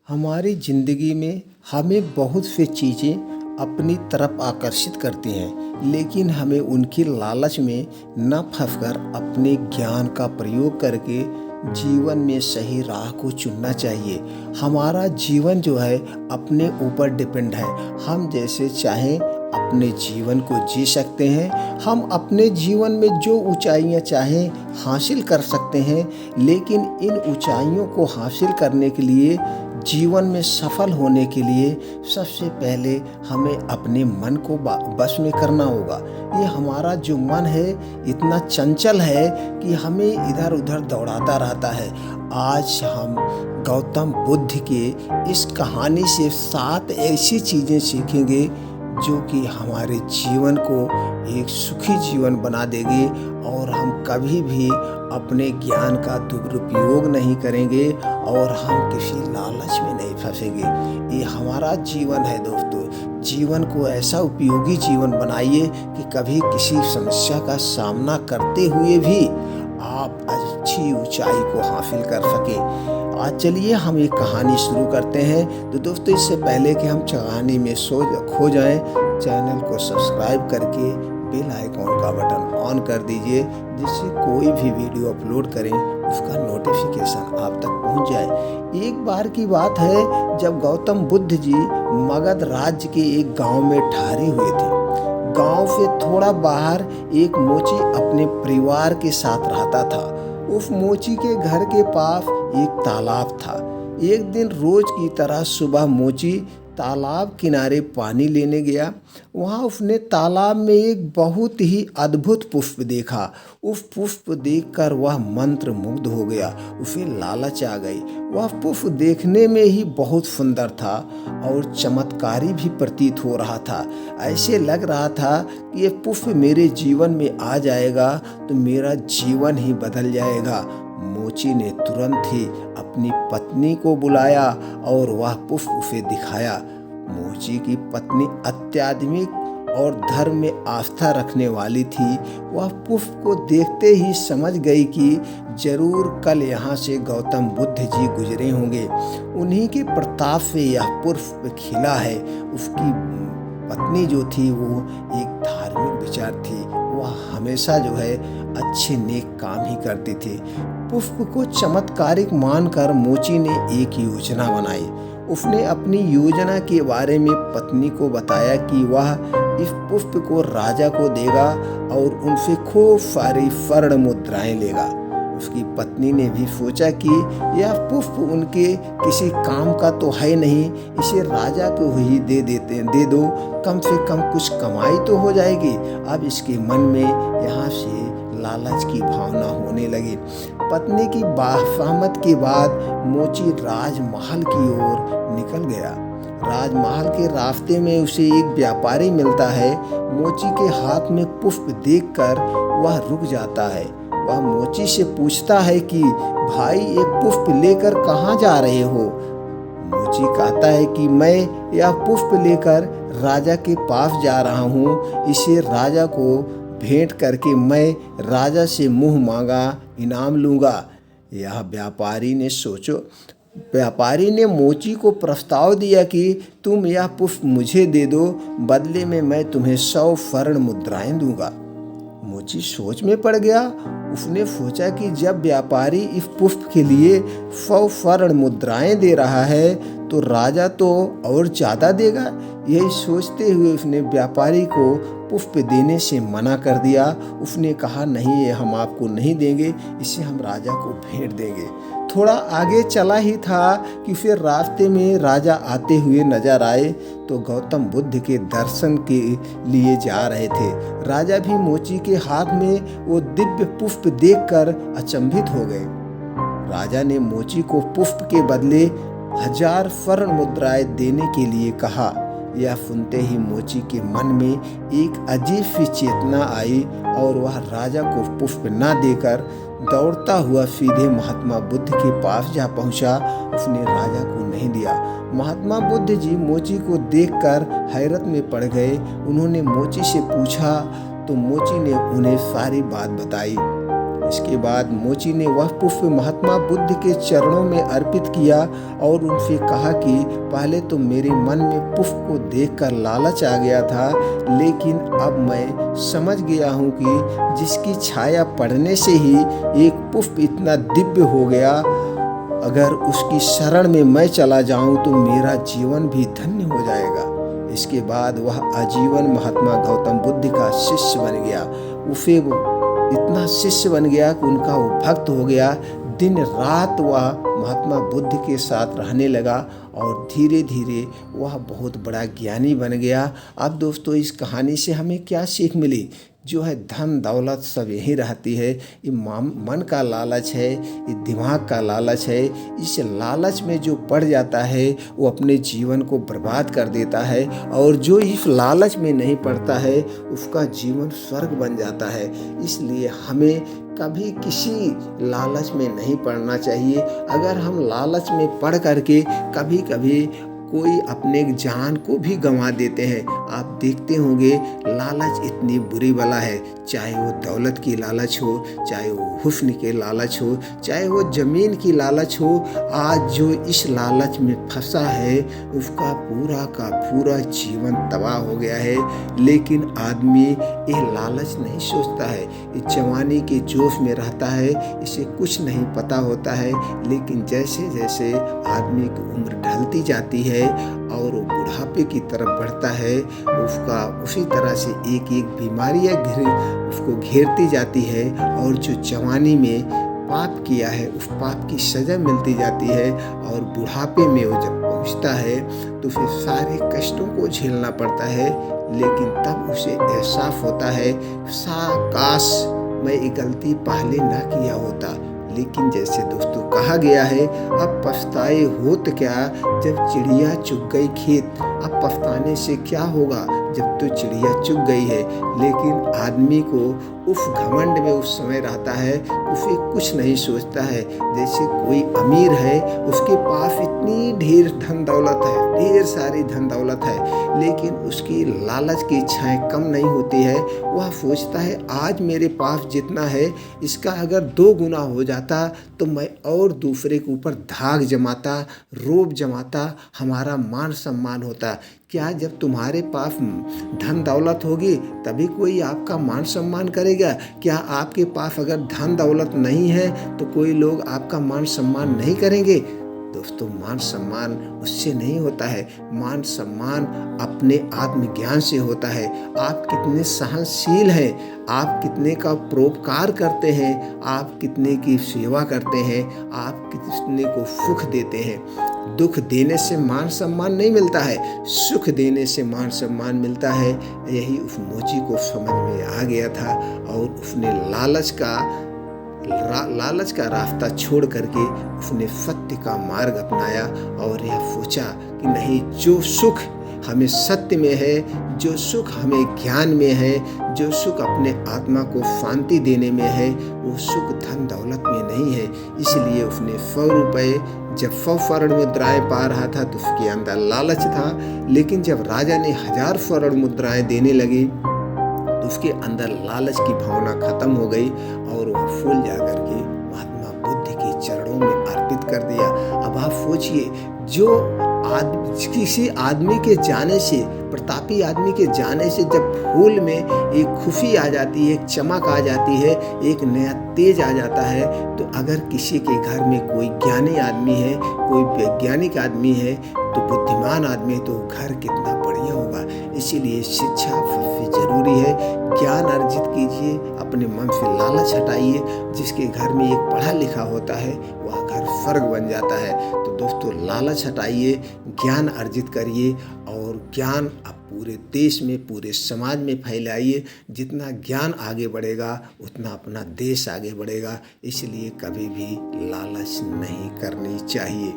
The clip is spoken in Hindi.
हमारी ज़िंदगी में हमें बहुत सी चीज़ें अपनी तरफ आकर्षित करती हैं, लेकिन हमें उनकी लालच में न फंसकर अपने ज्ञान का प्रयोग करके जीवन में सही राह को चुनना चाहिए। हमारा जीवन जो है अपने ऊपर डिपेंड है। हम जैसे चाहें अपने जीवन को जी सकते हैं। हम अपने जीवन में जो ऊंचाइयां चाहें हासिल कर सकते हैं, लेकिन इन ऊंचाइयों को हासिल करने के लिए, जीवन में सफल होने के लिए सबसे पहले हमें अपने मन को बस में करना होगा। ये हमारा जो मन है इतना चंचल है कि हमें इधर उधर दौड़ाता रहता है। आज हम गौतम बुद्ध के इस कहानी से 7 ऐसी चीज़ें सीखेंगे जो कि हमारे जीवन को एक सुखी जीवन बना देगी और हम कभी भी अपने ज्ञान का दुरुपयोग नहीं करेंगे और हम किसी लालच में नहीं फंसेंगे। ये हमारा जीवन है दोस्तों। जीवन को ऐसा उपयोगी जीवन बनाइए कि कभी किसी समस्या का सामना करते हुए भी आप अच्छी ऊंचाई को हासिल कर सकें। आज चलिए हम एक कहानी शुरू करते हैं। तो दोस्तों, इससे पहले कि हम कहानी में खो जाएं, चैनल को सब्सक्राइब करके बेल आइकॉन का बटन ऑन कर दीजिए, जिससे कोई भी वीडियो अपलोड करें उसका नोटिफिकेशन आप तक पहुंच जाए। एक बार की बात है जब गौतम बुद्ध जी मगध राज्य के एक गांव में ठहरे हुए थे। गांव से थोड़ा बाहर एक मोची अपने परिवार के साथ रहता था। उस मोची के घर के पास एक तालाब था। एक दिन रोज की तरह सुबह मोची तालाब किनारे पानी लेने गया। वहाँ उसने तालाब में एक बहुत ही अद्भुत पुष्प देखा। उस पुष्प देखकर वह मंत्र मुग्ध हो गया। उसे लालच आ गई। वह पुष्प देखने में ही बहुत सुंदर था और चमत्कारी भी प्रतीत हो रहा था। ऐसे लग रहा था कि ये पुष्प मेरे जीवन में आ जाएगा तो मेरा जीवन ही बदल जाएगा। मोची ने तुरंत ही अपनी पत्नी को बुलाया और वह पुष्प उसे दिखाया। मोची की पत्नी अत्याधुनिक और धर्म में आस्था रखने वाली थी। वह पुष्प को देखते ही समझ गई कि जरूर कल यहाँ से गौतम बुद्ध जी गुजरे होंगे। उन्हीं के प्रताप से यह पुष्प खिला है। उसकी पत्नी जो थी वो एक धार्मिक विचार थी। वह हमेशा जो है अच्छे नेक काम ही करती थी। पुष्प को चमत्कारिक मानकर मोची ने एक योजना बनाई। उसने अपनी योजना के बारे में पत्नी को बताया कि वह इस पुष्प को राजा को देगा और उनसे खूब सारी स्वर्ण मुद्राएं लेगा। उसकी पत्नी ने भी सोचा कि यह पुष्प उनके किसी काम का तो है नहीं, इसे राजा को ही दे दो, कम से कम कुछ कमाई तो हो जाएगी। अब इसके मन में यहाँ से लालच की भावना होने लगी। पत्नी की सहमति के बाद मोची राजमहल की ओर निकल गया। राजमहल के रास्ते में उसे एक व्यापारी मिलता है। मोची के हाथ में पुष्प देखकर वह रुक जाता है। वह मोची से पूछता है कि भाई, एक पुष्प लेकर कहाँ जा रहे हो? मोची कहता है कि मैं यह पुष्प लेकर राजा के पास जा रहा हूँ। इसे राजा को भेंट करके मैं राजा से मुंह मांगा इनाम लूँगा। यह व्यापारी ने मोची को प्रस्ताव दिया कि तुम यह पुष्प मुझे दे दो, बदले में मैं तुम्हें 100 स्वर्ण मुद्राएं दूंगा। मोची सोच में पड़ गया। उसने सोचा कि जब व्यापारी इस पुष्प के लिए 100 स्वर्ण मुद्राएं दे रहा है तो राजा तो और ज़्यादा देगा। यही सोचते हुए उसने व्यापारी को पुष्प देने से मना कर दिया। उसने कहा, नहीं, ये हम आपको नहीं देंगे, इसे हम राजा को भेंट देंगे। थोड़ा आगे चला ही था कि फिर रास्ते में राजा आते हुए नजर आए तो गौतम बुद्ध के दर्शन के लिए जा रहे थे। राजा भी मोची के हाथ में वो दिव्य पुष्प देखकर अचंभित हो गए। राजा ने मोची को पुष्प के बदले 1000 स्वर्ण मुद्राएं देने के लिए कहा। यह सुनते ही मोची के मन में एक अजीब सी चेतना आई और वह राजा को पुष्प न देकर दौड़ता हुआ सीधे महात्मा बुद्ध के पास जा पहुंचा। उसने राजा को नहीं दिया। महात्मा बुद्ध जी मोची को देखकर हैरत में पड़ गए। उन्होंने मोची से पूछा तो मोची ने उन्हें सारी बात बताई। इसके बाद मोची ने वह पुष्प महात्मा बुद्ध के चरणों में अर्पित किया और उनसे कहा कि पहले तो मेरे मन में पुष्प को देखकर लालच आ गया था, लेकिन अब मैं समझ गया हूँ कि जिसकी छाया पड़ने से ही एक पुष्प इतना दिव्य हो गया, अगर उसकी शरण में मैं चला जाऊं तो मेरा जीवन भी धन्य हो जाएगा। इसके बाद वह आजीवन महात्मा गौतम बुद्ध का शिष्य बन गया। उसे इतना शिष्य बन गया कि उनका वो भक्त हो गया। दिन रात वह महात्मा बुद्ध के साथ रहने लगा और धीरे धीरे वह बहुत बड़ा ज्ञानी बन गया। अब दोस्तों, इस कहानी से हमें क्या सीख मिली? जो है धन दौलत सब यही रहती है। ये मन का लालच है, ये दिमाग का लालच है। इस लालच में जो पड़ जाता है वो अपने जीवन को बर्बाद कर देता है, और जो इस लालच में नहीं पड़ता है उसका जीवन स्वर्ग बन जाता है। इसलिए हमें कभी किसी लालच में नहीं पड़ना चाहिए। अगर हम लालच में पड़ करके कभी कभी कोई अपने जान को भी गंवा देते हैं। आप देखते होंगे लालच इतनी बुरी बला है, चाहे वो दौलत की लालच हो, चाहे वो हुस्न के लालच हो, चाहे वो ज़मीन की लालच हो। आज जो इस लालच में फंसा है उसका पूरा का पूरा जीवन तबाह हो गया है। लेकिन आदमी ये लालच नहीं सोचता है, ये जवानी के जोश में रहता है, इसे कुछ नहीं पता होता है। लेकिन जैसे जैसे आदमी की उम्र ढलती जाती है और वो बुढ़ापे की तरफ बढ़ता है, उसका उसी तरह से एक एक बीमारियां उसको घेरती जाती है, और जो जवानी में पाप किया है उस पाप की सजा मिलती जाती है। और बुढ़ापे में वो जब पहुंचता है तो फिर सारे कष्टों को झेलना पड़ता है। लेकिन तब उसे एहसास होता है, काश मैं ये गलती पहले ना किया होता। लेकिन जैसे दोस्तों कहा गया है, अब पछताए हो तो क्या जब चिड़िया चुग गई खेत। अब पछताने से क्या होगा जब तो चिड़िया चुग गई है। लेकिन आदमी को उस घमंड में उस समय रहता है, उसे कुछ नहीं सोचता है। जैसे कोई अमीर है, उसके पास इतनी ढेर धन दौलत है, ढेर सारी धन दौलत है, लेकिन उसकी लालच की इच्छाएं कम नहीं होती है। वह सोचता है आज मेरे पास जितना है इसका अगर 2 गुना हो जाता तो मैं और दूसरे के ऊपर धाक जमाता, रोब जमाता, हमारा मान सम्मान होता। क्या जब तुम्हारे पास धन दौलत होगी तभी कोई आपका मान सम्मान करेगा? क्या आपके पास अगर धन दौलत नहीं है तो कोई लोग आपका मान सम्मान नहीं करेंगे? दोस्तों, मान सम्मान उससे नहीं होता है। मान सम्मान अपने आत्मज्ञान से होता है। आप कितने सहनशील हैं, आप कितने का परोपकार करते हैं, आप कितने की सेवा करते हैं, आप कितने को सुख देते हैं। दुख देने से मान सम्मान नहीं मिलता है, सुख देने से मान सम्मान मिलता है। यही उस मोची को समझ में आ गया था और उसने लालच का रास्ता छोड़ करके उसने सत्य का मार्ग अपनाया और यह सोचा कि नहीं, जो सुख हमें सत्य में है, जो सुख हमें ज्ञान में है, जो सुख अपने आत्मा को शांति देने में है, वो सुख धन दौलत में नहीं है। इसलिए उसने 100 रुपये, जब 100 स्वर्ण मुद्राएं पा रहा था तो उसके अंदर लालच था। लेकिन जब राजा ने 1000 स्वर्ण मुद्राएं देने लगी तो उसके अंदर लालच की भावना खत्म हो गई और वह फूल जा करके महात्मा बुद्ध के चरणों में अर्पित कर दिया। अब आप सोचिए, जो किसी आदमी के जाने से, प्रतापी आदमी के जाने से जब फूल में एक खुशी आ जाती है, एक चमक आ जाती है, एक नया तेज आ जाता है, तो अगर किसी के घर में कोई ज्ञानी आदमी है, कोई वैज्ञानिक आदमी है, तो बुद्धिमान आदमी है, तो घर कितना बढ़िया होगा। इसीलिए शिक्षा सबसे जरूरी है। ज्ञान अर्जित कीजिए, अपने मन से लालच हटाइए। जिसके घर में एक पढ़ा लिखा होता है वह घर स्वर्ग बन जाता है। तो दोस्तों, लालच हटाइए, ज्ञान अर्जित करिए और ज्ञान आप पूरे देश में, पूरे समाज में फैलाइए। जितना ज्ञान आगे बढ़ेगा उतना अपना देश आगे बढ़ेगा। इसलिए कभी भी लालच नहीं करनी चाहिए।